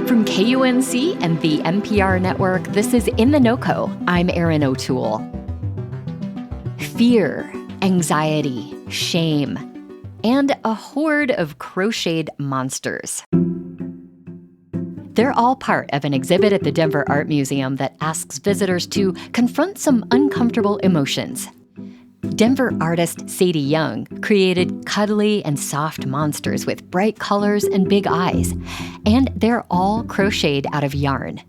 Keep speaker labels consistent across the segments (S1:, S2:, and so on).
S1: From KUNC and the NPR network, this is In The NoCo. I'm Erin O'Toole. Fear, anxiety, shame, and a horde of crocheted monsters. They're all part of an exhibit at the Denver Art Museum that asks visitors to confront some uncomfortable emotions. Denver artist Sadie Young created cuddly and soft monsters with bright colors and big eyes, and they're all crocheted out of yarn.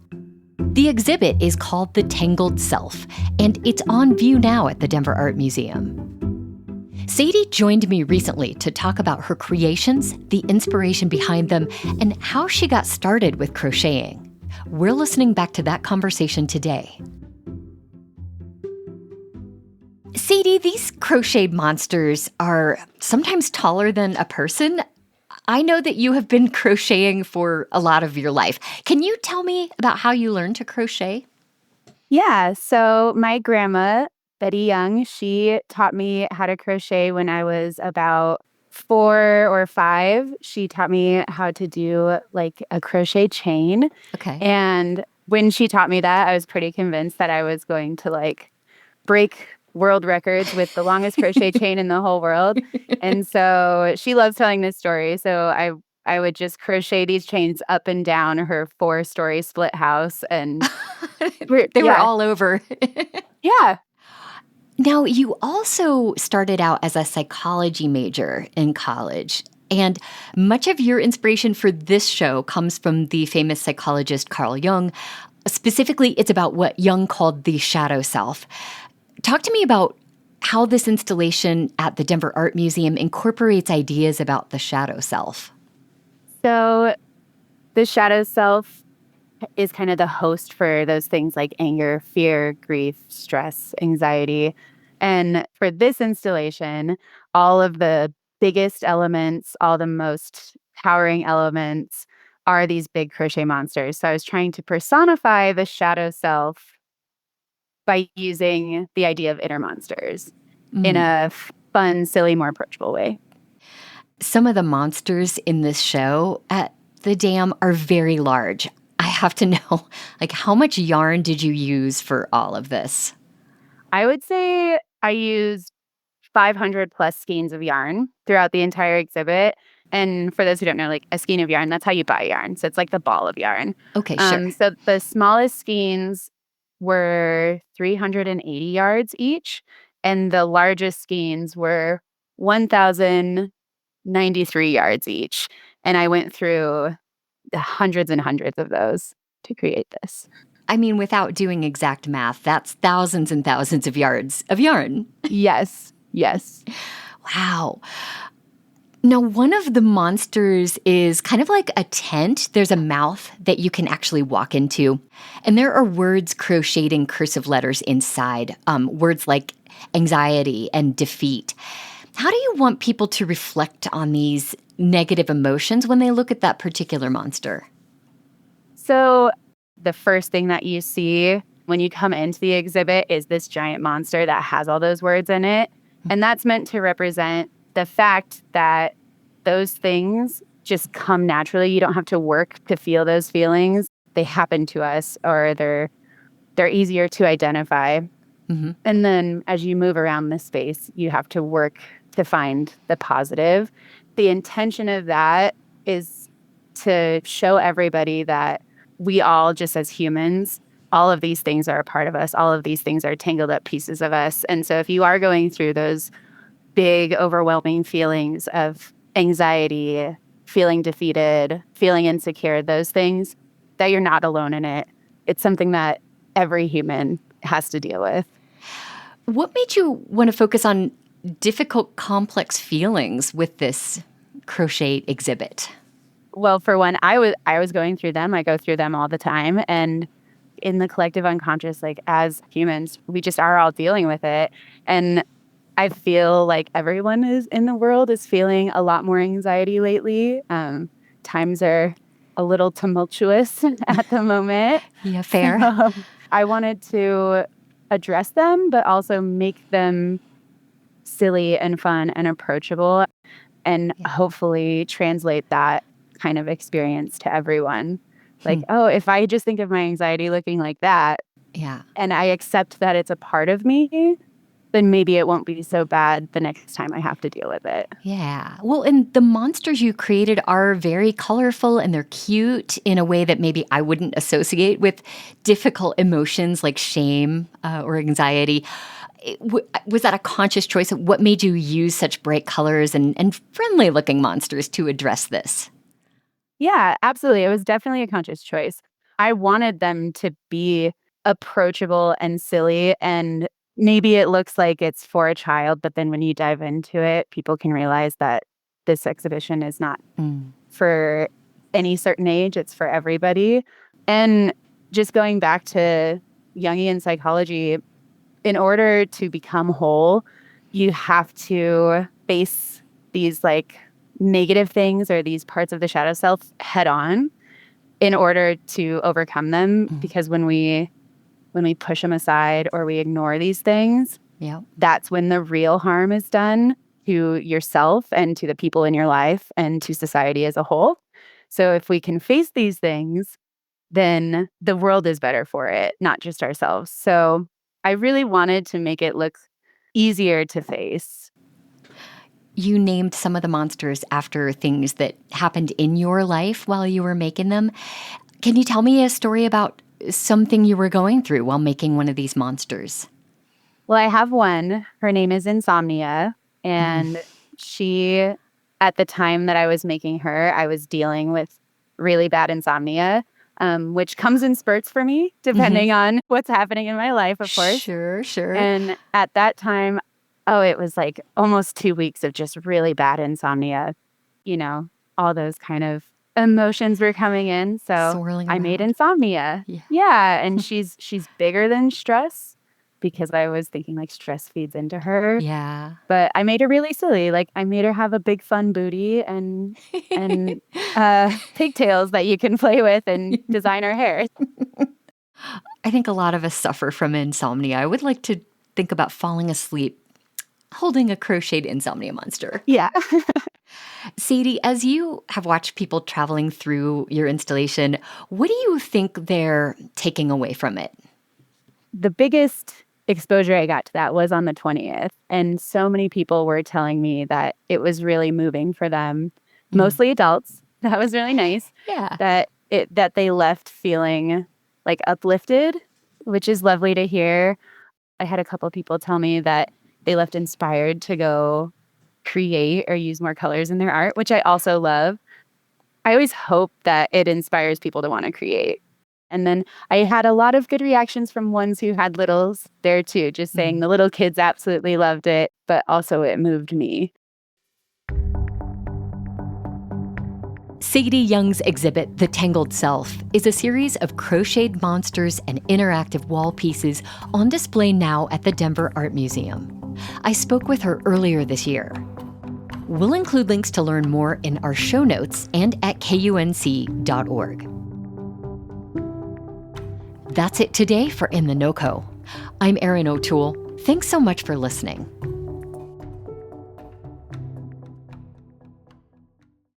S1: The exhibit is called The Tangled Self, and it's on view now at the Denver Art Museum. Sadie joined me recently to talk about her creations, the inspiration behind them, and how she got started with crocheting. We're listening back to that conversation today. Sadie, these crocheted monsters are sometimes taller than a person. I know that you have been crocheting for a lot of your life. Can you tell me about how you learned to crochet?
S2: Yeah, so my grandma, Betty Young, she taught me how to crochet when I was about 4 or 5. She taught me how to do like a crochet chain.
S1: Okay.
S2: And when she taught me that, I was pretty convinced that I was going to like break world records with the longest crochet chain in the whole world. And so she loves telling this story. So I would just crochet these chains up and down her 4-story split house. And
S1: They were all over.
S2: Yeah.
S1: Now, you also started out as a psychology major in college, and much of your inspiration for this show comes from the famous psychologist Carl Jung. Specifically, it's about what Jung called the shadow self. Talk to me about how this installation at the Denver Art Museum incorporates ideas about the shadow self.
S2: So the shadow self is kind of the host for those things like anger, fear, grief, stress, anxiety. And for this installation, all of the biggest elements, all the most towering elements are these big crochet monsters. So I was trying to personify the shadow self by using the idea of inner monsters in a fun, silly, more approachable way.
S1: Some of the monsters in this show at the dam are very large. I have to know, like, how much yarn did you use for all of this?
S2: I would say I used 500 plus skeins of yarn throughout the entire exhibit. And for those who don't know, like a skein of yarn, that's how you buy yarn. So it's like the ball of yarn.
S1: Okay, sure.
S2: So the smallest skeins were 380 yards each, and the largest skeins were 1,093 yards each. And I went through the hundreds and hundreds of those to create this.
S1: I mean, without doing exact math, that's thousands and thousands of yards of yarn.
S2: Yes.
S1: Wow. Now, one of the monsters is kind of like a tent. There's a mouth that you can actually walk into. And there are words crocheted in cursive letters inside, words like anxiety and defeat. How do you want people to reflect on these negative emotions when they look at that particular monster?
S2: So the first thing that you see when you come into the exhibit is this giant monster that has all those words in it. And that's meant to represent the fact that those things just come naturally. You don't have to work to feel those feelings. They happen to us, or they're easier to identify.
S1: Mm-hmm.
S2: And then as you move around the space, you have to work to find the positive. The intention of that is to show everybody that we all, just as humans, all of these things are a part of us. All of these things are tangled up pieces of us. And so if you are going through those big, overwhelming feelings of anxiety, feeling defeated, feeling insecure, those things, that you're not alone in it. It's something that every human has to deal with.
S1: What made you want to focus on difficult, complex feelings with this crochet exhibit?
S2: Well, for one, I was going through them. I go through them all the time. And in the collective unconscious, like as humans, we just are all dealing with it. And I feel like everyone is in the world is feeling a lot more anxiety lately. Times are a little tumultuous at the moment.
S1: Yeah, fair.
S2: I wanted to address them, but also make them silly and fun and approachable, and hopefully translate that kind of experience to everyone. Like, oh, if I just think of my anxiety looking like that,
S1: Yeah.
S2: and I accept that it's a part of me, then maybe it won't be so bad the next time I have to deal with it.
S1: Yeah. Well, and the monsters you created are very colorful and they're cute in a way that maybe I wouldn't associate with difficult emotions like shame or anxiety. Was that a conscious choice? What made you use such bright colors and friendly looking monsters to address this?
S2: Yeah, absolutely. It was definitely a conscious choice. I wanted them to be approachable and silly, and maybe it looks like it's for a child, but then when you dive into it, people can realize that this exhibition is not
S1: Mm.
S2: for any certain age, it's for everybody. And just going back to Jungian psychology, in order to become whole, you have to face these like negative things or these parts of the shadow self head on in order to overcome them.
S1: Mm.
S2: Because when we push them aside or we ignore these things,
S1: Yeah.
S2: that's when the real harm is done to yourself and to the people in your life and to society as a whole. So if we can face these things, then the world is better for it, not just ourselves. So I really wanted to make it look easier to face.
S1: You named some of the monsters after things that happened in your life while you were making them. Can you tell me a story about something you were going through while making one of these monsters?
S2: Well, I have one. Her name is Insomnia.
S1: Mm.
S2: And she, at the time that I was making her, I was dealing with really bad insomnia, which comes in spurts for me, depending on what's happening in my life, of course.
S1: Sure, sure.
S2: And at that time, oh, it was like almost 2 weeks of just really bad insomnia. You know, all those kind of emotions were coming in. So
S1: Swirling
S2: I made
S1: around.
S2: Insomnia.
S1: Yeah.
S2: Yeah. And she's bigger than stress because I was thinking like stress feeds into her.
S1: Yeah.
S2: But I made her really silly. Like I made her have a big fun booty and pigtails that you can play with and design her hair.
S1: I think a lot of us suffer from insomnia. I would like to think about falling asleep holding a crocheted insomnia monster.
S2: Yeah.
S1: Sadie, as you have watched people traveling through your installation, what do you think they're taking away from it?
S2: The biggest exposure I got to that was on the 20th. And so many people were telling me that it was really moving for them, mostly adults. That was really nice.
S1: Yeah.
S2: That they left feeling like uplifted, which is lovely to hear. I had a couple people tell me that they left inspired to go create or use more colors in their art, which I also love. I always hope that it inspires people to want to create. And then I had a lot of good reactions from ones who had littles there too, just saying the little kids absolutely loved it, but also it moved me.
S1: Sadie Young's exhibit, The Tangled Self, is a series of crocheted monsters and interactive wall pieces on display now at the Denver Art Museum. I spoke with her earlier this year. We'll include links to learn more in our show notes and at kunc.org. That's it today for In The NoCo. I'm Erin O'Toole. Thanks so much for listening.